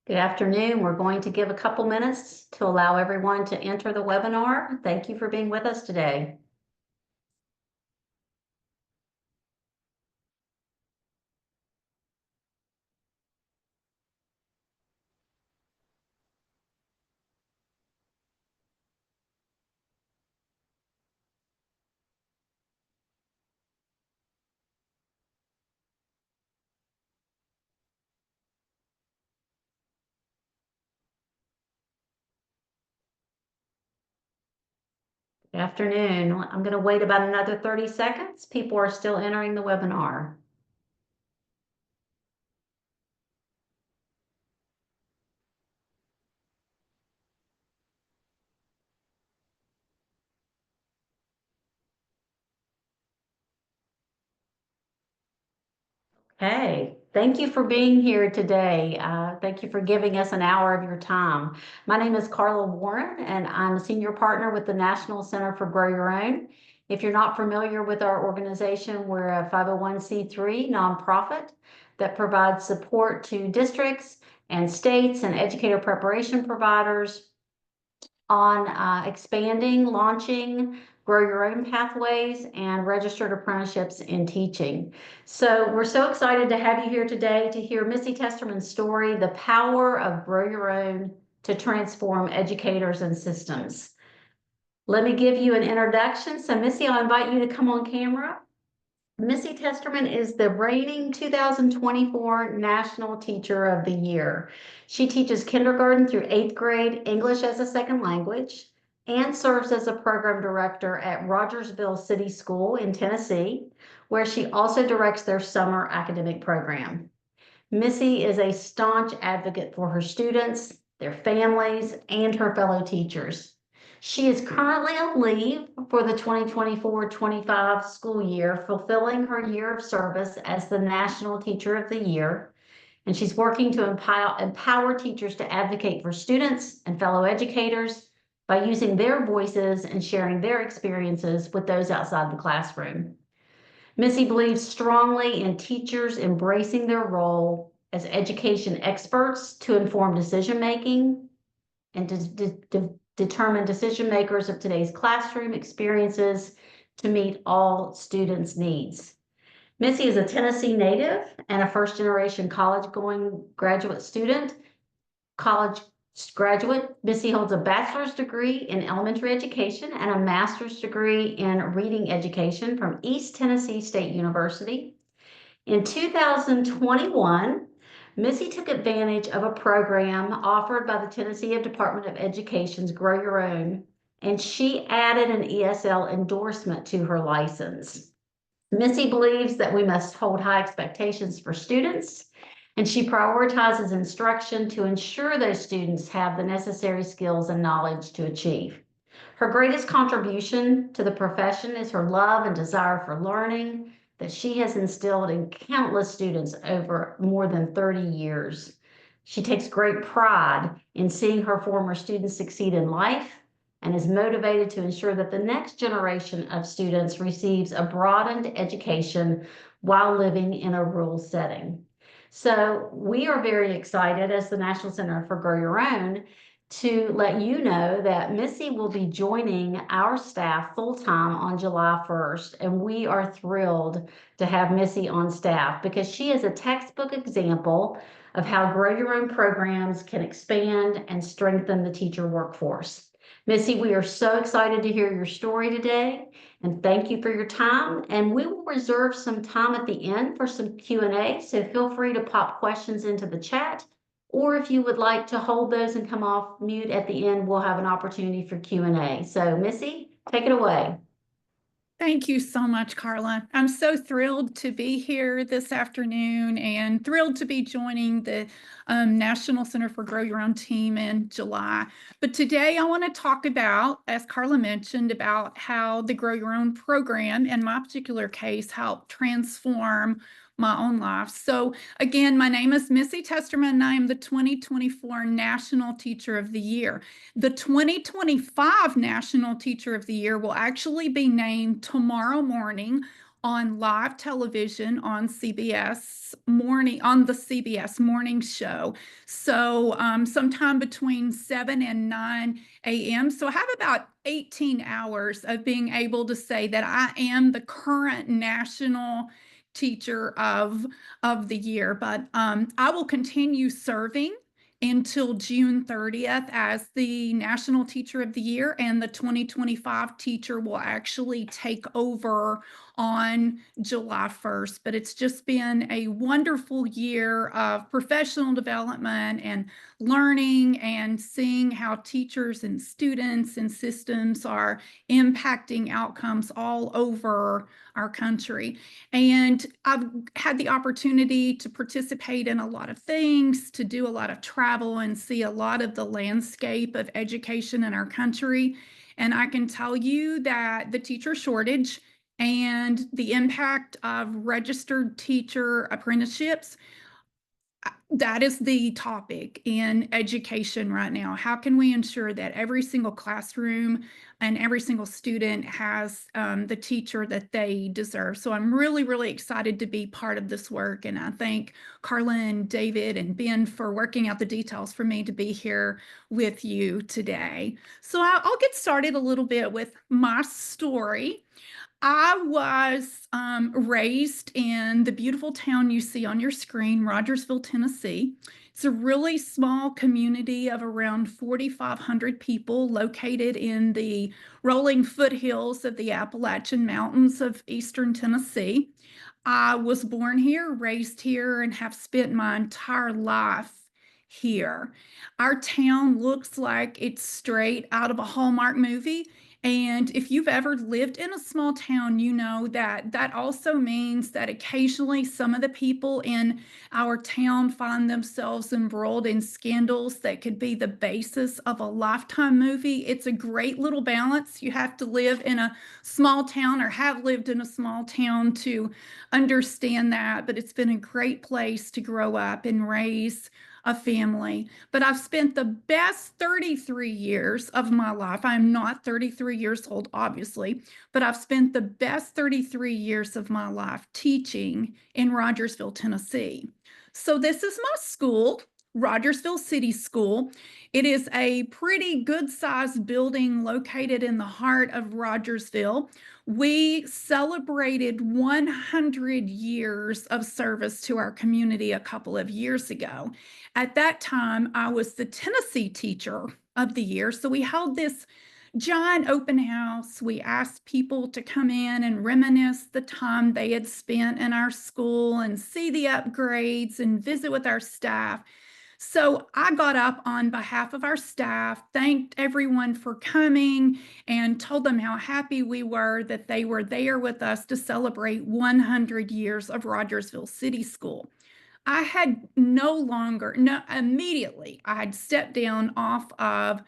Good afternoon. We're going to give a couple minutes to allow everyone to enter the webinar. Thank you for being with us today. Good afternoon. I'm going to wait about another 30 seconds. People are still entering the webinar. Hey, thank you for being here today. Thank you for giving us an hour of your time. My name is Carla Warren, and I'm a senior partner with the National Center for Grow Your Own. If you're not familiar with our organization, we're a 501c3 nonprofit that provides support to districts and states and educator preparation providers on expanding, launching, grow your own pathways, and registered apprenticeships in teaching. So we're so excited to have you here today to hear Missy Testerman's story, The Power of Grow Your Own to Transform Educators and Systems. Let me give you an introduction. So Missy, I'll invite you to come on camera. Missy Testerman is the reigning 2024 National Teacher of the Year. She teaches kindergarten through 8th grade English as a second language and serves as a program director at Rogersville City School in Tennessee, where she also directs their summer academic program. Missy is a staunch advocate for her students, their families, and her fellow teachers. She is currently on leave for the 2024-25 school year, fulfilling her year of service as the National Teacher of the Year, and she's working to empower teachers to advocate for students and fellow educators by using their voices and sharing their experiences with those outside the classroom. Missy believes strongly in teachers embracing their role as education experts to inform decision-making and to determine decision makers of today's classroom experiences to meet all students' needs. Missy is a Tennessee native and a first-generation college-going graduate student. College graduate, Missy holds a bachelor's degree in elementary education and a master's degree in reading education from East Tennessee State University. In 2021, Missy took advantage of a program offered by the Tennessee Department of Education's Grow Your Own, and she added an ESL endorsement to her license. Missy believes that we must hold high expectations for students, and she prioritizes instruction to ensure those students have the necessary skills and knowledge to achieve. Her greatest contribution to the profession is her love and desire for learning that she has instilled in countless students over more than 30 years. She takes great pride in seeing her former students succeed in life and is motivated to ensure that the next generation of students receives a broadened education while living in a rural setting. So we are very excited as the National Center for Grow Your Own to let you know that Missy will be joining our staff full-time on July 1st, and we are thrilled to have Missy on staff because she is a textbook example of how Grow Your Own programs can expand and strengthen the teacher workforce. Missy, we are so excited to hear your story today, and thank you for your time. And we will reserve some time at the end for some Q&A, so feel free to pop questions into the chat. Or if you would like to hold those and come off mute at the end, we'll have an opportunity for Q&A. So Missy, take it away. Thank you so much, Carla. I'm so thrilled to be here this afternoon and thrilled to be joining the National Center for Grow Your Own team in July. But today I want to talk about, as Carla mentioned, about how the Grow Your Own program, in my particular case, helped transform my own life. So again, my name is Missy Testerman, and I am the 2024 National Teacher of the Year. The 2025 National Teacher of the Year will actually be named tomorrow morning on live television on CBS morning, on the CBS morning show. So sometime between 7 and 9 a.m. So I have about 18 hours of being able to say that I am the current national teacher of the year. But I will continue serving until June 30th as the National Teacher of the Year, and the 2025 teacher will actually take over on July 1st. But it's just been a wonderful year of professional development and learning and seeing how teachers and students and systems are impacting outcomes all over our country. And I've had the opportunity to participate in a lot of things, to do a lot of travel and see a lot of the landscape of education in our country. And I can tell you that the teacher shortage and the impact of registered teacher apprenticeships, that is the topic in education right now. How can we ensure that every single classroom and every single student has the teacher that they deserve? So I'm really, really excited to be part of this work. And I thank Carla and David and Ben for working out the details for me to be here with you today. So I'll get started a little bit with my story. I was raised in the beautiful town you see on your screen, Rogersville, Tennessee. It's a really small community of around 4,500 people located in the rolling foothills of the Appalachian Mountains of eastern Tennessee. I was born here, raised here, and have spent my entire life here. Our town looks like it's straight out of a Hallmark movie. And if you've ever lived in a small town, you know that that also means that occasionally some of the people in our town find themselves embroiled in scandals that could be the basis of a Lifetime movie. It's a great little balance. You have to live in a small town or have lived in a small town to understand that, but it's been a great place to grow up and raise a family. But I've spent the best 33 years of my life. I'm not 33 years old, obviously, but I've spent the best 33 years of my life teaching in Rogersville, Tennessee. So this is my school, Rogersville City School. It is a pretty good sized building located in the heart of Rogersville. We celebrated 100 years of service to our community a couple of years ago. At that time, I was the Tennessee Teacher of the Year. So we held this giant open house. We asked people to come in and reminisce the time they had spent in our school and see the upgrades and visit with our staff. So I got up on behalf of our staff, thanked everyone for coming, and told them how happy we were that they were there with us to celebrate 100 years of Rogersville City School. I had immediately, I had stepped down off of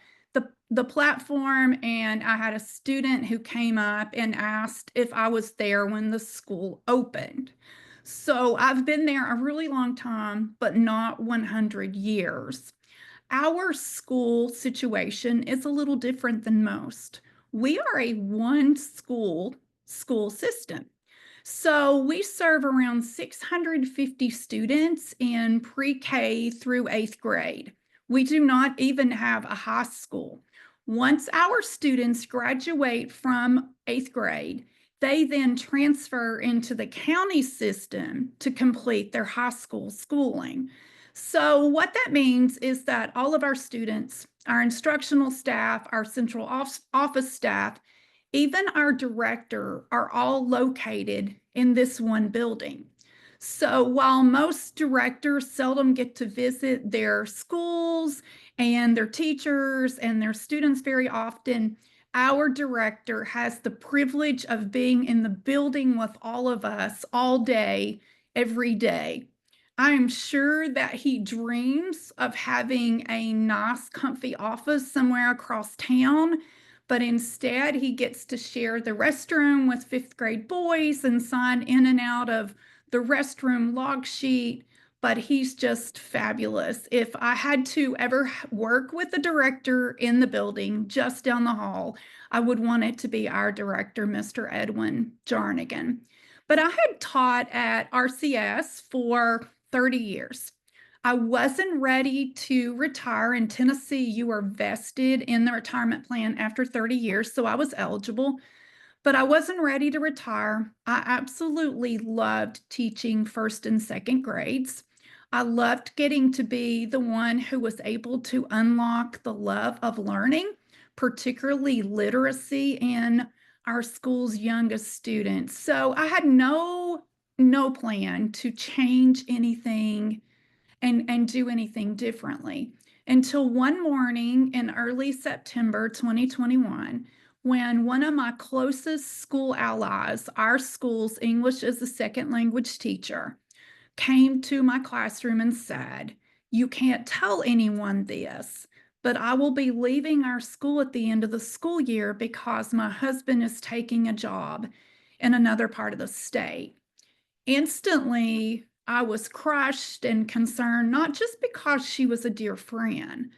the platform, and I had a student who came up and asked if I was there when the school opened. So I've been there a really long time, but not 100 years. Our school situation is a little different than most. We are a one school system. So we serve around 650 students in pre-K through 8th grade. We do not even have a high school. Once our students graduate from 8th grade, they then transfer into the county system to complete their high school schooling. So what that means is that all of our students, our instructional staff, our central office staff, even our director are all located in this one building. So while most directors seldom get to visit their schools and their teachers and their students very often, our director has the privilege of being in the building with all of us all day, every day. I am sure that he dreams of having a nice, comfy office somewhere across town, but instead he gets to share the restroom with 5th grade boys and sign in and out of the restroom log sheet. But he's just fabulous. If I had to ever work with the director in the building just down the hall, I would want it to be our director, Mr. Edwin Jarnigan. but I had taught at RCS for 30 years. I wasn't ready to retire. In Tennessee, you are vested in the retirement plan after 30 years, so I was eligible, but I wasn't ready to retire. I absolutely loved teaching first and second grades. I loved getting to be the one who was able to unlock the love of learning, particularly literacy in our school's youngest students. So I had no plan to change anything and do anything differently until one morning in early September 2021, when one of my closest school allies, our school's English as a second language teacher, came to my classroom and said, "You can't tell anyone this, but I will be leaving our school at the end of the school year because my husband is taking a job in another part of the state." Instantly, I was crushed and concerned, not just because she was a dear friend,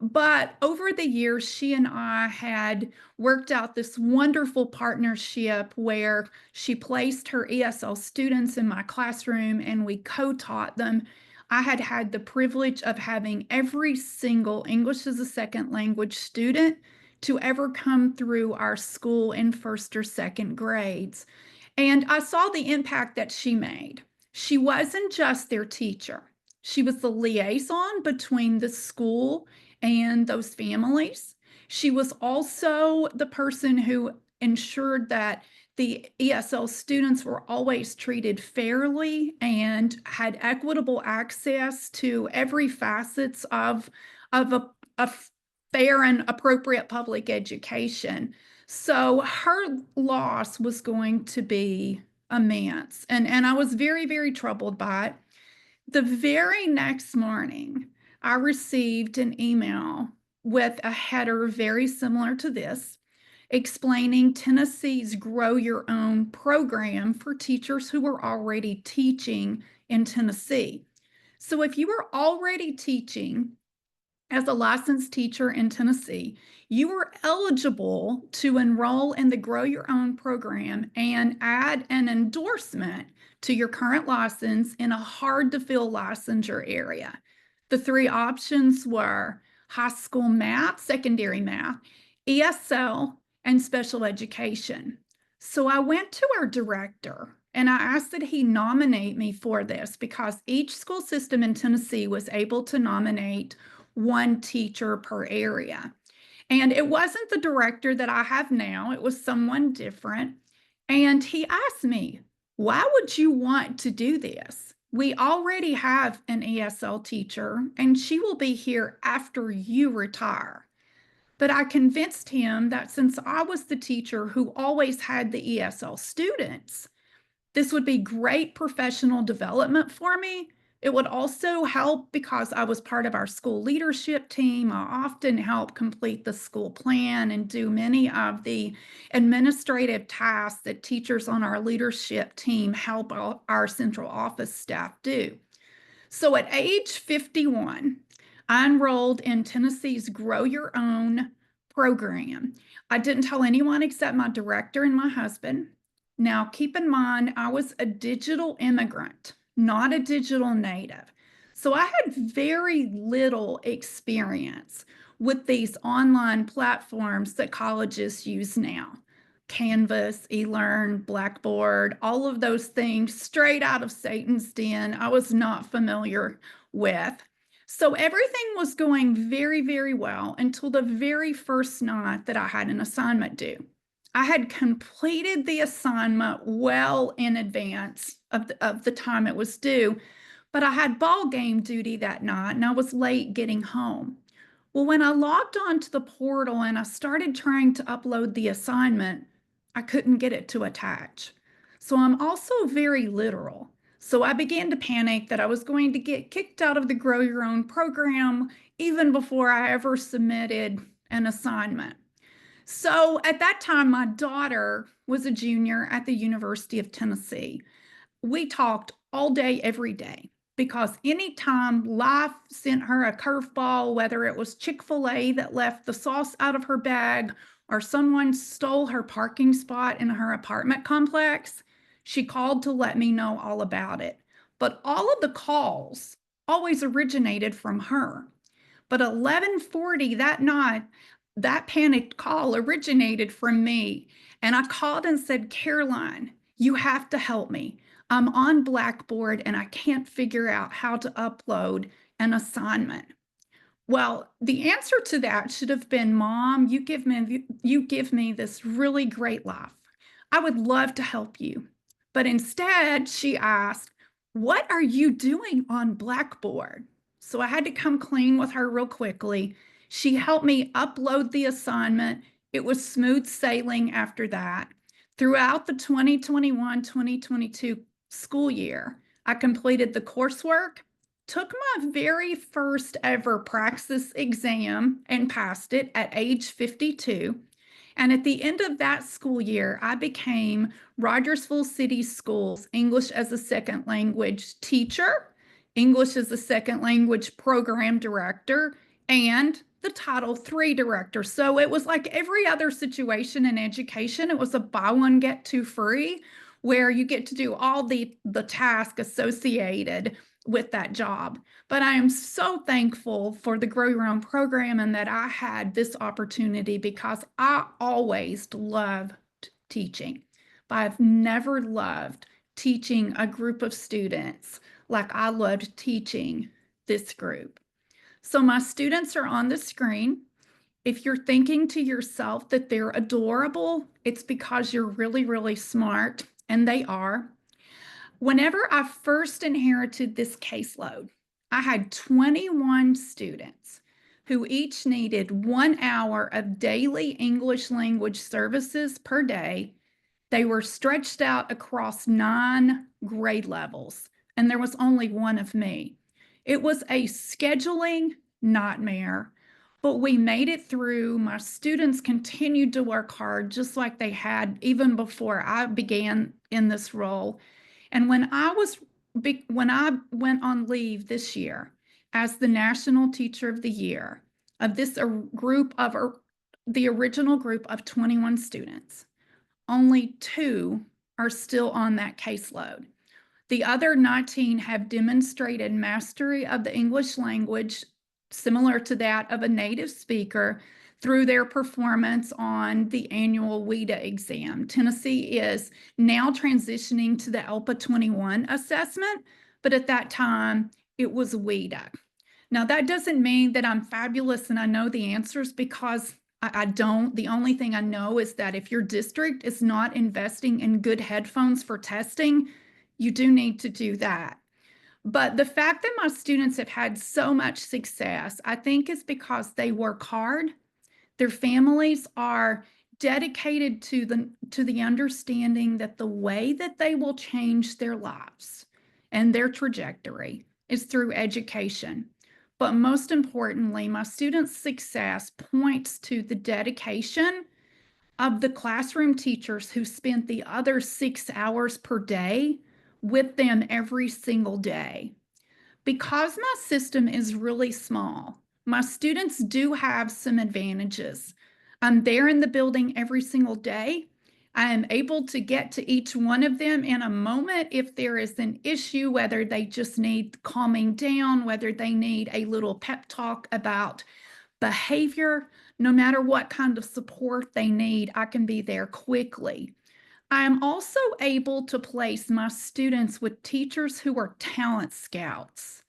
but over the years, she and I had worked out this wonderful partnership where she placed her ESL students in my classroom and we co-taught them. I had had the privilege of having every single English as a second language student to ever come through our school in first or second grades. And I saw the impact that she made. She wasn't just their teacher. She was the liaison between the school and those families. She was also the person who ensured that the ESL students were always treated fairly and had equitable access to every facets of a fair and appropriate public education. So her loss was going to be immense. And I was very, very troubled by it. The very next morning, I received an email with a header very similar to this, explaining Tennessee's Grow Your Own program for teachers who were already teaching in Tennessee. So if you were already teaching as a licensed teacher in Tennessee, you were eligible to enroll in the Grow Your Own program and add an endorsement to your current license in a hard to fill licensure area. The three options were high school math, secondary math, ESL, and special education. So I went to our director and I asked that he nominate me for this because each school system in Tennessee was able to nominate one teacher per area. And it wasn't the director that I have now, it was someone different. And he asked me, "Why would you want to do this? We already have an ESL teacher and she will be here after you retire." But I convinced him that since I was the teacher who always had the ESL students, this would be great professional development for me. It would also help because I was part of our school leadership team. I often help complete the school plan and do many of the administrative tasks that teachers on our leadership team help our central office staff do. So at age 51, I enrolled in Tennessee's Grow Your Own program. I didn't tell anyone except my director and my husband. Now, keep in mind, I was a digital immigrant, not a digital native. So I had very little experience with these online platforms that colleges use now. Canvas, eLearn, Blackboard, all of those things straight out of Satan's den, I was not familiar with. So everything was going very, very well until the very first night that I had an assignment due. I had completed the assignment well in advance of the time it was due, but I had ball game duty that night and I was late getting home. Well, when I logged on to the portal and I started trying to upload the assignment, I couldn't get it to attach. So I'm also very literal. So I began to panic that I was going to get kicked out of the Grow Your Own program even before I ever submitted an assignment. So at that time, my daughter was a junior at the University of Tennessee. We talked all day, every day, because anytime life sent her a curveball, whether it was Chick-fil-A that left the sauce out of her bag or someone stole her parking spot in her apartment complex, She called to let me know all about it. But all of the calls always originated from her. But 11:40 that night, that panicked call originated from me. And I called and said, Caroline, you have to help me. I'm on Blackboard and I can't figure out how to upload an assignment. Well, the answer to that should have been, Mom, you give me this really great life. I would love to help you. But instead, she asked, what are you doing on Blackboard? So I had to come clean with her real quickly. She helped me upload the assignment. It was smooth sailing after that. Throughout the 2021-2022 school year, I completed the coursework, took my very first ever praxis exam and passed it at age 52. And at the end of that school year, I became Rogersville City Schools English as a Second Language teacher, English as a Second Language program director, and the Title III director. So it was like every other situation in education. It was a buy one, get two free, where you get to do all the tasks associated with that job. But I am so thankful for the Grow Your Own program and that I had this opportunity because I always loved teaching. But I've never loved teaching a group of students like I loved teaching this group. So my students are on the screen. If you're thinking to yourself that they're adorable, it's because you're really, really smart, and they are. Whenever I first inherited this caseload, I had 21 students who each needed 1 hour of daily English language services per day. They were stretched out across 9 grade levels, and there was only one of me. It was a scheduling nightmare, but we made it through. My students continued to work hard just like they had even before I began in this role. And when I went on leave this year as the National Teacher of the Year of this group of the original group of 21 students, only 2 are still on that caseload. The other 19 have demonstrated mastery of the English language, similar to that of a native speaker, through their performance on the annual WIDA exam. Tennessee is now transitioning to the ELPA 21 assessment, but at that time, it was WIDA. Now, that doesn't mean that I'm fabulous and I know the answers, because I don't. The only thing I know is that if your district is not investing in good headphones for testing, you do need to do that. But the fact that my students have had so much success, I think, is because they work hard. Their families are dedicated to the understanding that the way that they will change their lives and their trajectory is through education. But most importantly, my students' success points to the dedication of the classroom teachers who spent the other 6 hours per day with them every single day. Because my system is really small, my students do have some advantages. I'm there in the building every single day. I am able to get to each one of them in a moment if there is an issue, whether they just need calming down, whether they need a little pep talk about behavior. No matter what kind of support they need, I can be there quickly. I am also able to place my students with teachers who are talent scouts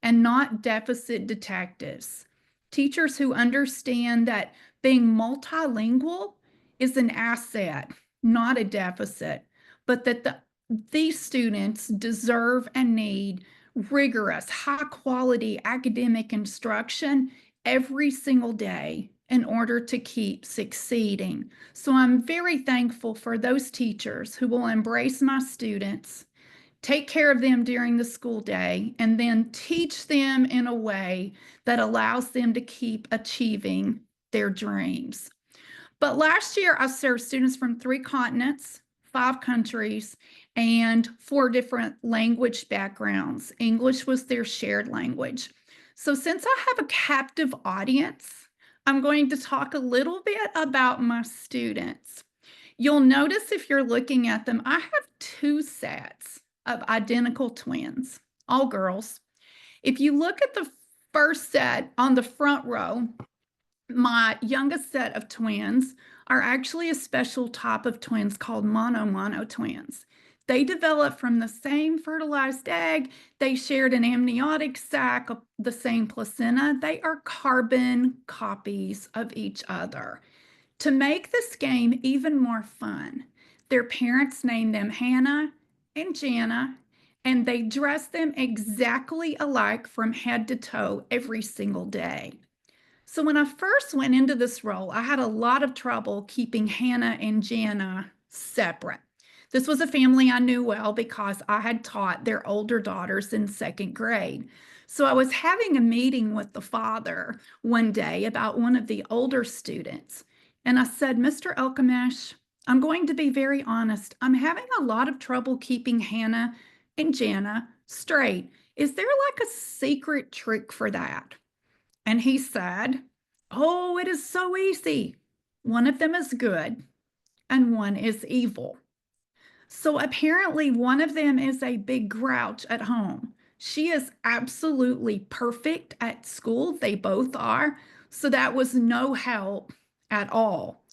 and not deficit detectives. Teachers who understand that being multilingual is an asset, not a deficit, but that these students deserve and need rigorous, high quality academic instruction every single day in order to keep succeeding. So I'm very thankful for those teachers who will embrace my students, take care of them during the school day, and then teach them in a way that allows them to keep achieving their dreams. But last year, I served students from 3 continents, 5 countries, and 4 different language backgrounds. English was their shared language. So since I have a captive audience, I'm going to talk a little bit about my students. You'll notice if you're looking at them, I have two sets of identical twins, all girls. If you look at the first set on the front row, my youngest set of twins are actually a special type of twins called mono twins. They developed from the same fertilized egg. They shared an amniotic sac, the same placenta. They are carbon copies of each other. To make this game even more fun, their parents named them Hannah and Jana, and they dress them exactly alike from head to toe every single day. So when I first went into this role, I had a lot of trouble keeping Hannah and Jana separate. This was a family I knew well because I had taught their older daughters in second grade. So I was having a meeting with the father one day about one of the older students. And I said, Mr. Elkamesh, I'm going to be very honest. I'm having a lot of trouble keeping Hannah and Jana straight. Is there like a secret trick for that? And he said, oh, it is so easy. One of them is good and one is evil. So apparently, one of them is a big grouch at home. She is absolutely perfect at school. They both are. So that was no help at all.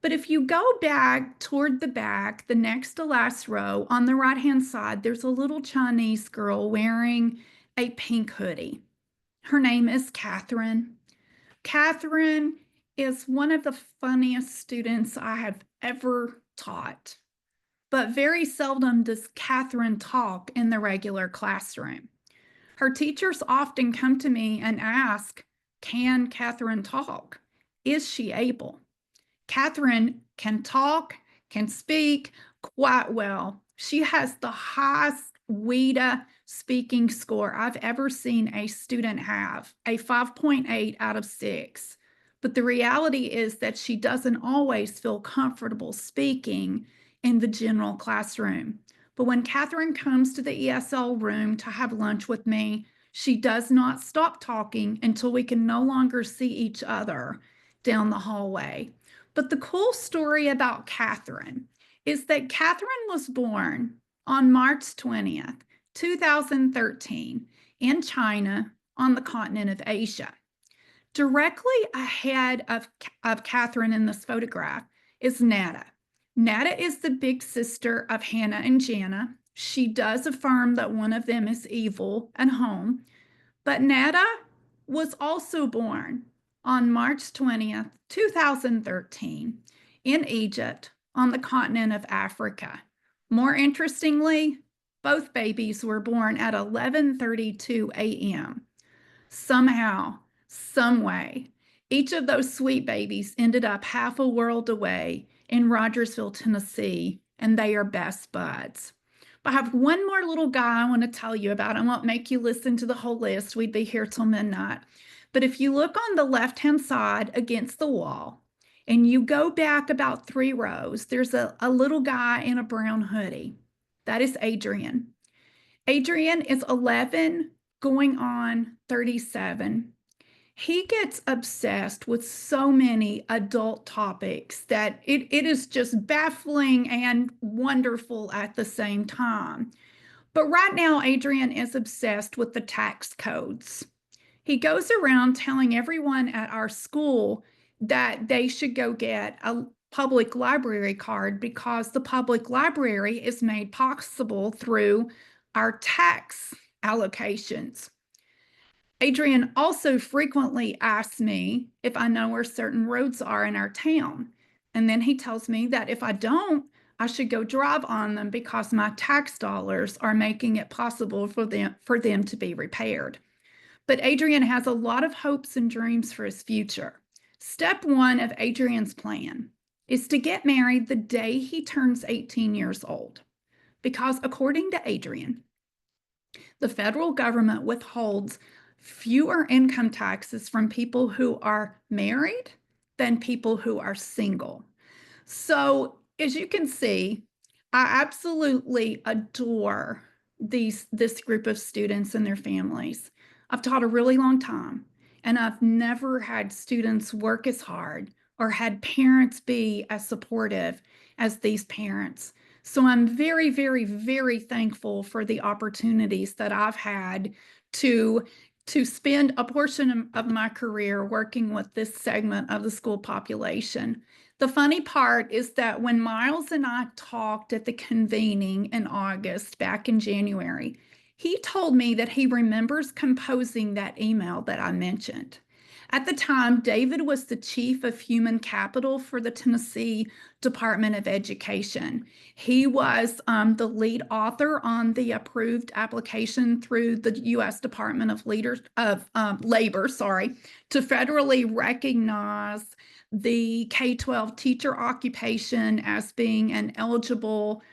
But if you go back toward the back, the next to last row on the right-hand side, there's a little Chinese girl wearing a pink hoodie. Her name is Catherine. Catherine is one of the funniest students I have ever taught, but very seldom does Catherine talk in the regular classroom. Her teachers often come to me and ask, can Catherine talk? Is she able? Catherine can talk, can speak quite well. She has the highest WIDA speaking score I've ever seen a student have, a 5.8 out of 6. But the reality is that she doesn't always feel comfortable speaking in the general classroom. But when Catherine comes to the ESL room to have lunch with me, she does not stop talking until we can no longer see each other down the hallway. But the cool story about Catherine is that Catherine was born on March 20th, 2013, in China on the continent of Asia. Directly ahead of Catherine in this photograph is Nada. Nada is the big sister of Hannah and Jana. She does affirm that one of them is evil at home, but Nada was also born on March 20th, 2013, in Egypt on the continent of Africa. More interestingly, both babies were born at 11:32 a.m. Somehow, some way, each of those sweet babies ended up half a world away in Rogersville, Tennessee, and they are best buds. But I have one more little guy I want to tell you about. I won't make you listen to the whole list. We'd be here till midnight. But if you look on the left-hand side against the wall and you go back about 3 rows, there's a little guy in a brown hoodie. That is Adrian. Adrian is 11, going on 37. He gets obsessed with so many adult topics that it is just baffling and wonderful at the same time. But right now, Adrian is obsessed with the tax codes. He goes around telling everyone at our school that they should go get a public library card because the public library is made possible through our tax allocations. Adrian also frequently asks me if I know where certain roads are in our town. And then he tells me that if I don't, I should go drive on them because my tax dollars are making it possible for them to be repaired. But Adrian has a lot of hopes and dreams for his future. Step 1 of Adrian's plan is to get married the day he turns 18 years old. Because according to Adrian, the federal government withholds fewer income taxes from people who are married than people who are single. So as you can see, I absolutely adore this group of students and their families. I've taught a really long time, and I've never had students work as hard or had parents be as supportive as these parents. So I'm very, very, very thankful for the opportunities that I've had to spend a portion of my career working with this segment of the school population. The funny part is that when Miles and I talked at the convening in August, back in January, he told me that he remembers composing that email that I mentioned. At the time, David was the chief of human capital for the Tennessee Department of Education. He was the lead author on the approved application through the U.S. Department of Labor, to federally recognize the K-12 teacher occupation as being an eligible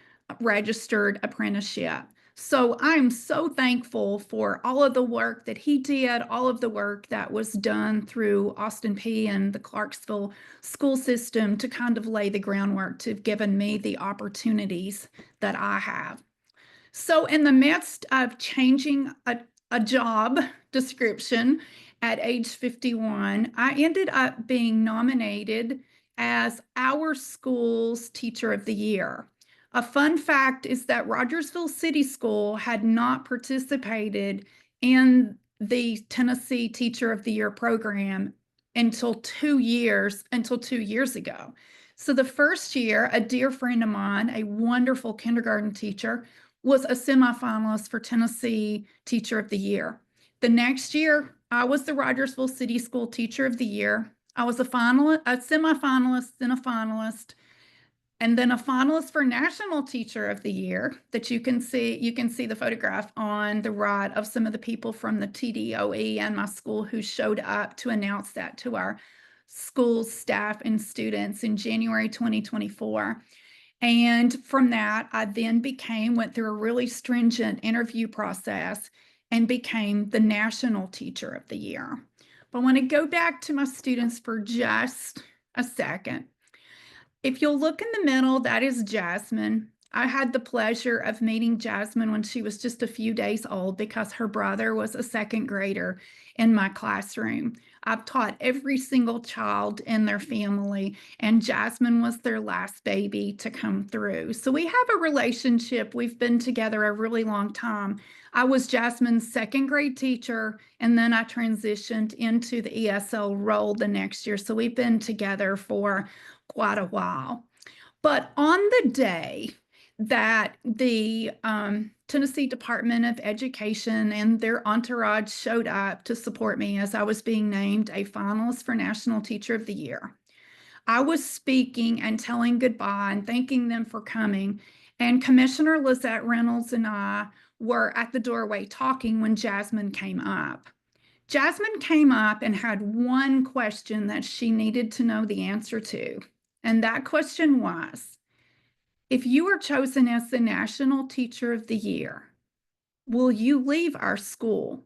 registered apprenticeship. So I'm so thankful for all of the work that he did, all of the work that was done through Austin Peay and the Clarksville school system to kind of lay the groundwork to have given me the opportunities that I have. So in the midst of changing a job description at age 51, I ended up being nominated as our school's Teacher of the Year. A fun fact is that Rogersville City School had not participated in the Tennessee Teacher of the Year program until 2 years ago. So the first year, a dear friend of mine, a wonderful kindergarten teacher, was a semifinalist for Tennessee Teacher of the Year. The next year, I was the Rogersville City School Teacher of the Year. I was a semifinalist, then a finalist, and then a finalist for National Teacher of the Year that you can see. You can see the photograph on the right of some of the people from the TDOE and my school who showed up to announce that to our school staff and students in January 2024. And from that, I then went through a really stringent interview process and became the National Teacher of the Year. But I want to go back to my students for just a second. If you'll look in the middle, that is Jasmine. I had the pleasure of meeting Jasmine when she was just a few days old because her brother was a second grader in my classroom. I've taught every single child in their family, and Jasmine was their last baby to come through. So we have a relationship. We've been together a really long time. I was Jasmine's second grade teacher, and then I transitioned into the ESL role the next year. So we've been together for quite a while. But on the day that the Tennessee Department of Education and their entourage showed up to support me as I was being named a finalist for National Teacher of the Year, I was speaking and telling goodbye and thanking them for coming. And Commissioner Lizette Reynolds and I were at the doorway talking when Jasmine came up. Jasmine came up and had one question that she needed to know the answer to. And that question was, if you are chosen as the National Teacher of the Year, will you leave our school?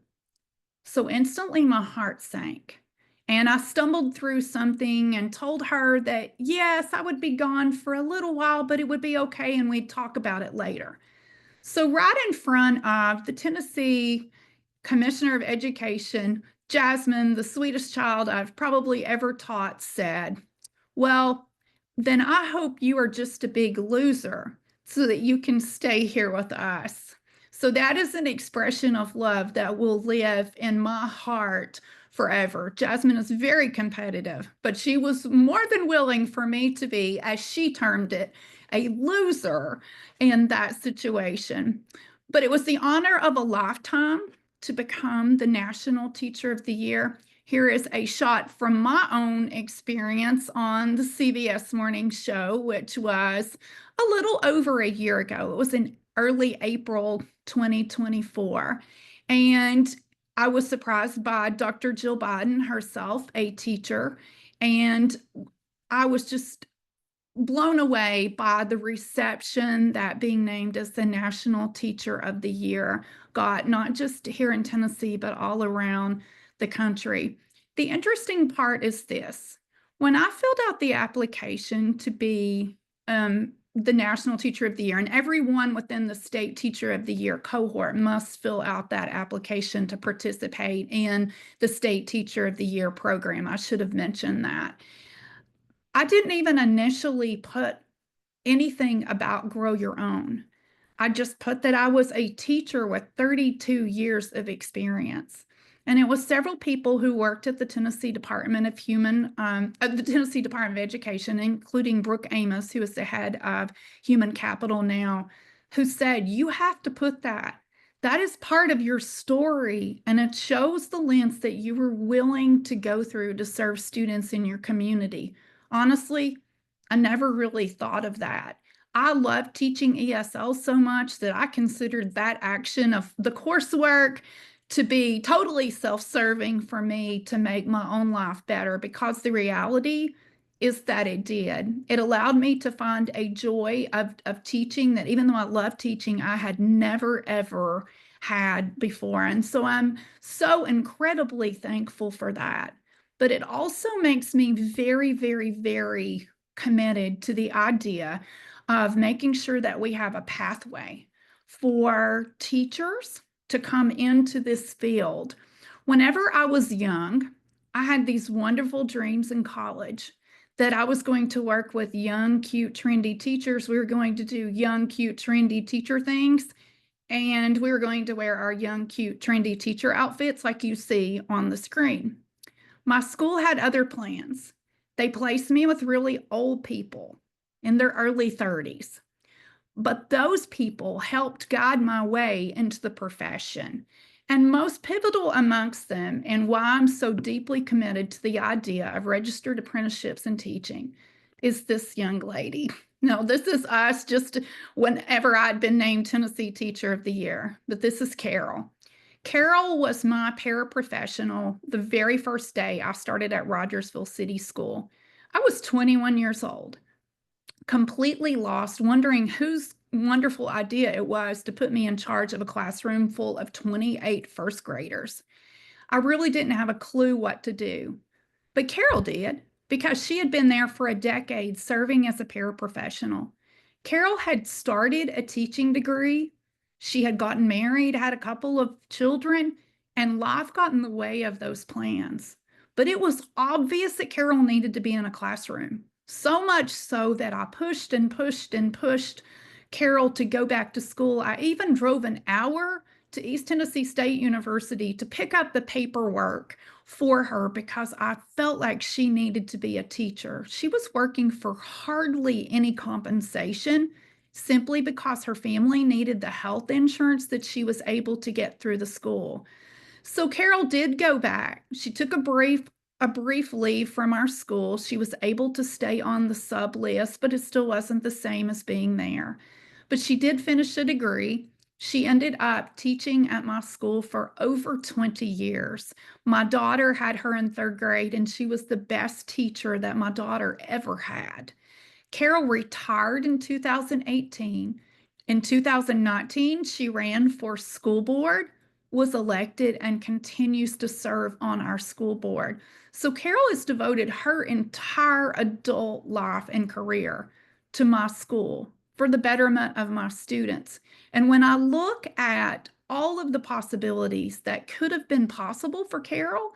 So instantly my heart sank. And I stumbled through something and told her that, yes, I would be gone for a little while, but it would be okay and we'd talk about it later. So right in front of the Tennessee Commissioner of Education, Jasmine, the sweetest child I've probably ever taught, said, well, then I hope you are just a big loser so that you can stay here with us. So that is an expression of love that will live in my heart forever. Jasmine is very competitive, but she was more than willing for me to be, as she termed it, a loser in that situation. But it was the honor of a lifetime to become the National Teacher of the Year. Here is a shot from my own experience on the CBS Morning Show, which was a little over a year ago. It was in early April 2024. And I was surprised by Dr. Jill Biden herself, a teacher, and I was just blown away by the reception that being named as the National Teacher of the Year got, not just here in Tennessee, but all around the country. The interesting part is this. When I filled out the application to be the National Teacher of the Year, and everyone within the State Teacher of the Year cohort must fill out that application to participate in the State Teacher of the Year program. I should have mentioned that. I didn't even initially put anything about Grow Your Own. I just put that I was a teacher with 32 years of experience. And it was several people who worked at the Tennessee Department of the Tennessee Department of Education, including Brooke Amos, who is the head of Human Capital now, who said, you have to put that. That is part of your story, and it shows the lens that you were willing to go through to serve students in your community. Honestly, I never really thought of that. I love teaching ESL so much that I considered that action of the coursework to be totally self-serving for me to make my own life better, because the reality is that it did. It allowed me to find a joy of teaching that, even though I love teaching, I had never, ever had before. And so I'm so incredibly thankful for that. But it also makes me very, very, very committed to the idea of making sure that we have a pathway for teachers to come into this field. Whenever I was young, I had these wonderful dreams in college that I was going to work with young, cute, trendy teachers. We were going to do young, cute, trendy teacher things, and we were going to wear our young, cute, trendy teacher outfits like you see on the screen. My school had other plans. They placed me with really old people in their early 30s. But those people helped guide my way into the profession. And most pivotal amongst them, and why I'm so deeply committed to the idea of registered apprenticeships in teaching, is this young lady. No, this is us just whenever I'd been named Tennessee Teacher of the Year, but this is Carol. Carol was my paraprofessional the very first day I started at Rogersville City School. I was 21 years old, completely lost, wondering whose wonderful idea it was to put me in charge of a classroom full of 28 first graders. I really didn't have a clue what to do, but Carol did, because she had been there for a decade serving as a paraprofessional. Carol had started a teaching degree. She had gotten married, had a couple of children, and life got in the way of those plans. But it was obvious that Carol needed to be in a classroom, so much so that I pushed and pushed and pushed Carol to go back to school. I even drove an hour to East Tennessee State University to pick up the paperwork for her, because I felt like she needed to be a teacher. She was working for hardly any compensation, simply because her family needed the health insurance that she was able to get through the school. So Carol did go back. She took a brief leave from our school. She was able to stay on the sub list, but it still wasn't the same as being there. But she did finish a degree. She ended up teaching at my school for over 20 years. My daughter had her in third grade, and she was the best teacher that my daughter ever had. Carol retired in 2018. In 2019, she ran for school board, was elected, and continues to serve on our school board. So Carol has devoted her entire adult life and career to my school for the betterment of my students. And when I look at all of the possibilities that could have been possible for Carol,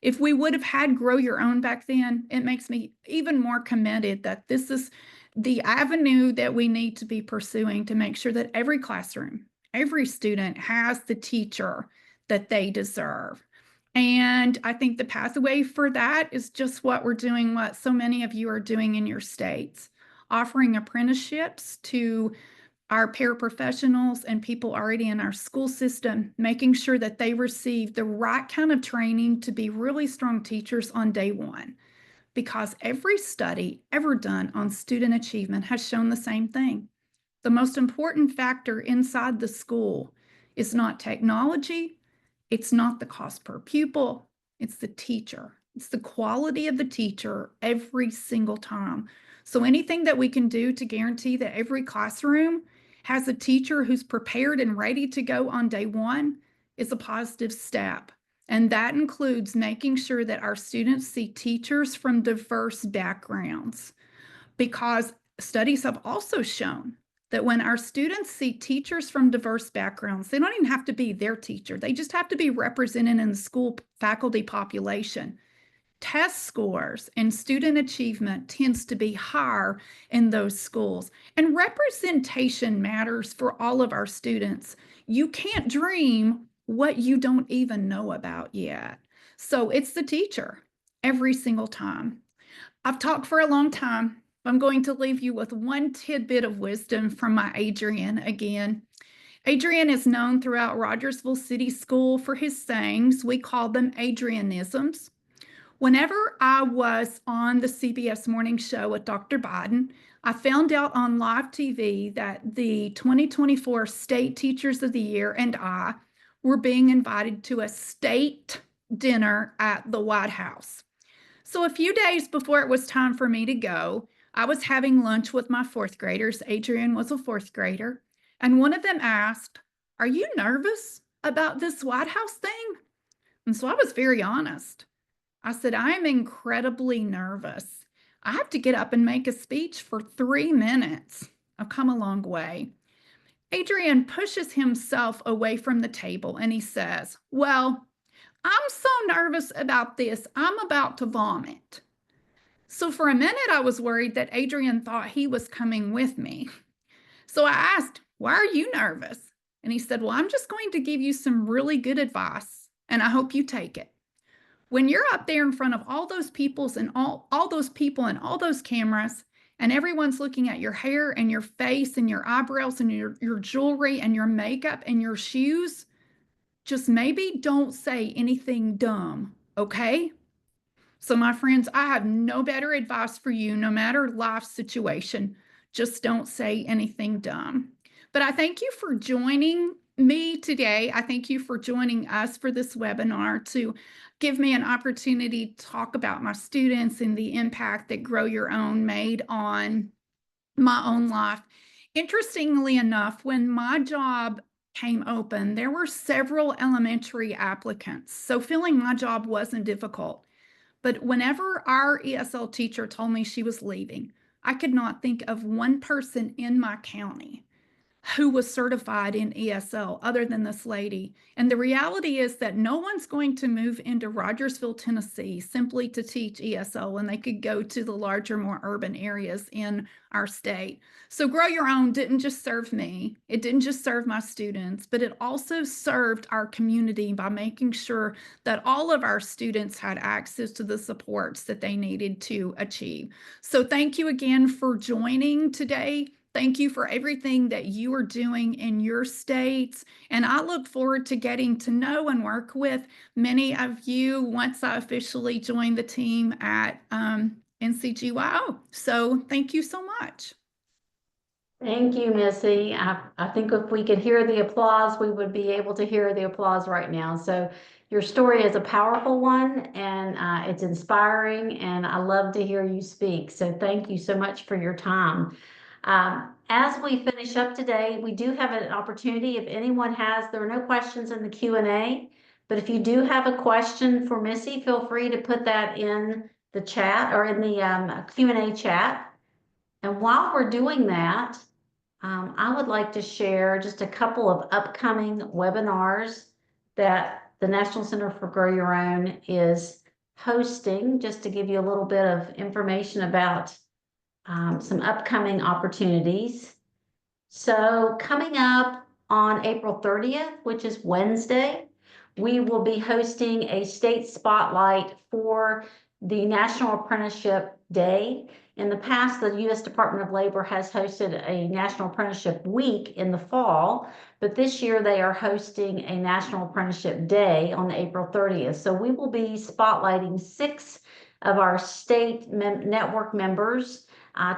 if we would have had Grow Your Own back then, it makes me even more committed that this is the avenue that we need to be pursuing to make sure that every classroom, every student has the teacher that they deserve. And I think the pathway for that is just what we're doing, what so many of you are doing in your states, offering apprenticeships to our paraprofessionals and people already in our school system, making sure that they receive the right kind of training to be really strong teachers on day one. Because every study ever done on student achievement has shown the same thing. The most important factor inside the school is not technology, it's not the cost per pupil, it's the teacher. It's the quality of the teacher every single time. So anything that we can do to guarantee that every classroom has a teacher who's prepared and ready to go on day one is a positive step. And that includes making sure that our students see teachers from diverse backgrounds, because studies have also shown that when our students see teachers from diverse backgrounds, they don't even have to be their teacher. They just have to be represented in the school faculty population. test scores and student achievement tends to be higher in those schools. And representation matters for all of our students. You can't dream what you don't even know about yet. So it's the teacher every single time. I've talked for a long time. I'm going to leave you with one tidbit of wisdom from my Adrian again. Adrian is known throughout Rogersville City School for his sayings. We call them Adrianisms. Whenever I was on the CBS Morning Show with Dr. Biden, I found out on live TV that the 2024 State Teachers of the Year and I were being invited to a state dinner at the White House. So a few days before it was time for me to go, I was having lunch with my fourth graders. Adrian was a fourth grader. And one of them asked, "Are you nervous about this White House thing?" And so I was very honest. I said, "I am incredibly nervous. I have to get up and make a speech for 3 minutes. I've come a long way." Adrian pushes himself away from the table and he says, "Well, I'm so nervous about this, I'm about to vomit." So for a minute, I was worried that Adrian thought he was coming with me. So I asked, "Why are you nervous?" And he said, "Well, I'm just going to give you some really good advice, and I hope you take it. When you're up there in front of all those peoples and all those people and all those cameras, and everyone's looking at your hair and your face and your eyebrows and your jewelry and your makeup and your shoes, just maybe don't say anything dumb, okay?" So my friends, I have no better advice for you, no matter life situation. Just don't say anything dumb. But I thank you for joining me today. I thank you for joining us for this webinar to give me an opportunity to talk about my students and the impact that Grow Your Own made on my own life. Interestingly enough, when my job came open, there were several elementary applicants. So filling my job wasn't difficult. But whenever our ESL teacher told me she was leaving, I could not think of one person in my county who was certified in ESL other than this lady. And the reality is that no one's going to move into Rogersville, Tennessee simply to teach ESL when they could go to the larger, more urban areas in our state. So Grow Your Own didn't just serve me, it didn't just serve my students, but it also served our community by making sure that all of our students had access to the supports that they needed to achieve. So thank you again for joining today. Thank you for everything that you are doing in your states. And I look forward to getting to know and work with many of you once I officially join the team at NCGYO. So thank you so much. Thank you, Missy. I think if we could hear the applause, we would be able to hear the applause right now. So your story is a powerful one and it's inspiring, and I love to hear you speak. So thank you so much for your time. As we finish up today, we do have an opportunity. If anyone has, there are no questions in the Q&A, but if you do have a question for Missy, feel free to put that in the chat or in the Q&A chat. And while we're doing that, I would like to share just a couple of upcoming webinars that the National Center for Grow Your Own is hosting, just to give you a little bit of information about some upcoming opportunities. So coming up on April 30th, which is Wednesday, we will be hosting a state spotlight for the National Apprenticeship Day. In the past, the U.S. Department of Labor has hosted a National Apprenticeship Week in the fall, but this year they are hosting a National Apprenticeship Day on April 30th. So we will be spotlighting 6 of our state network members,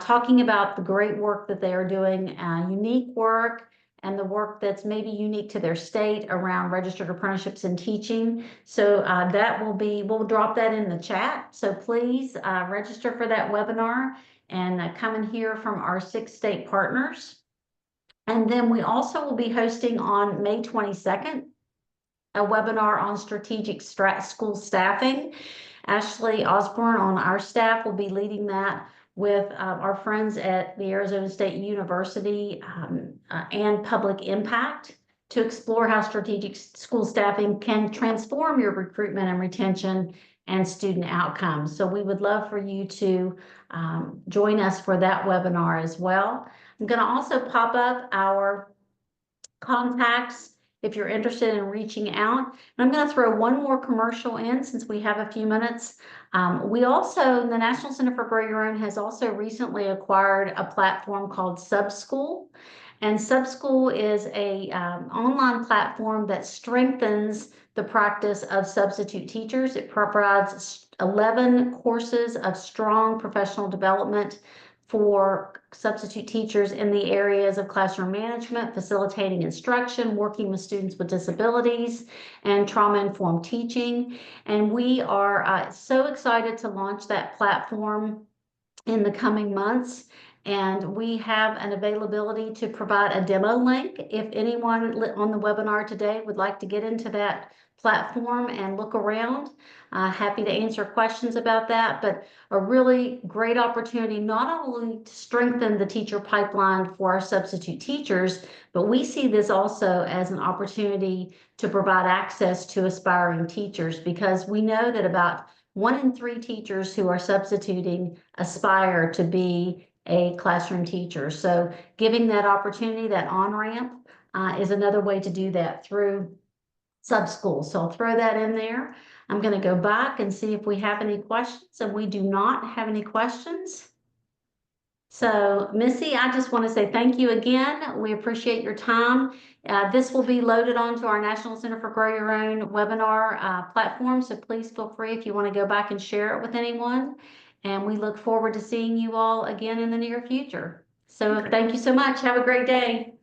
talking about the great work that they are doing, unique work, and the work that's maybe unique to their state around registered apprenticeships and teaching. So that will be, we'll drop that in the chat. So please register for that webinar and come and hear from our 6 state partners. And then we also will be hosting on May 22nd, a webinar on strategic school staffing. Ashley Osborne on our staff will be leading that with our friends at the Arizona State University and Public Impact to explore how strategic school staffing can transform your recruitment and retention and student outcomes. So we would love for you to join us for that webinar as well. I'm going to also pop up our contacts if you're interested in reaching out. And I'm going to throw one more commercial in since we have a few minutes. We also, the National Center for Grow Your Own has also recently acquired a platform called Subschool. And Subschool is a online platform that strengthens the practice of substitute teachers. It provides 11 courses of strong professional development for substitute teachers in the areas of classroom management, facilitating instruction, working with students with disabilities, and trauma-informed teaching. And we are so excited to launch that platform in the coming months. And we have an availability to provide a demo link if anyone on the webinar today would like to get into that platform and look around. Happy to answer questions about that, but a really great opportunity not only to strengthen the teacher pipeline for our substitute teachers, but we see this also as an opportunity to provide access to aspiring teachers, because we know that about 1 in 3 teachers who are substituting aspire to be a classroom teacher. So giving that opportunity, that on-ramp, is another way to do that through Subschool. So I'll throw that in there. I'm going to go back and see if we have any questions, and we do not have any questions. So Missy, I just want to say thank you again. We appreciate your time. This will be loaded onto our National Center for Grow Your Own webinar platform. So please feel free if you want to go back and share it with anyone. And we look forward to seeing you all again in the near future. So thank you so much. Have a great day.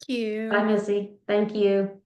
Thank you. Bye, Missy. Thank you.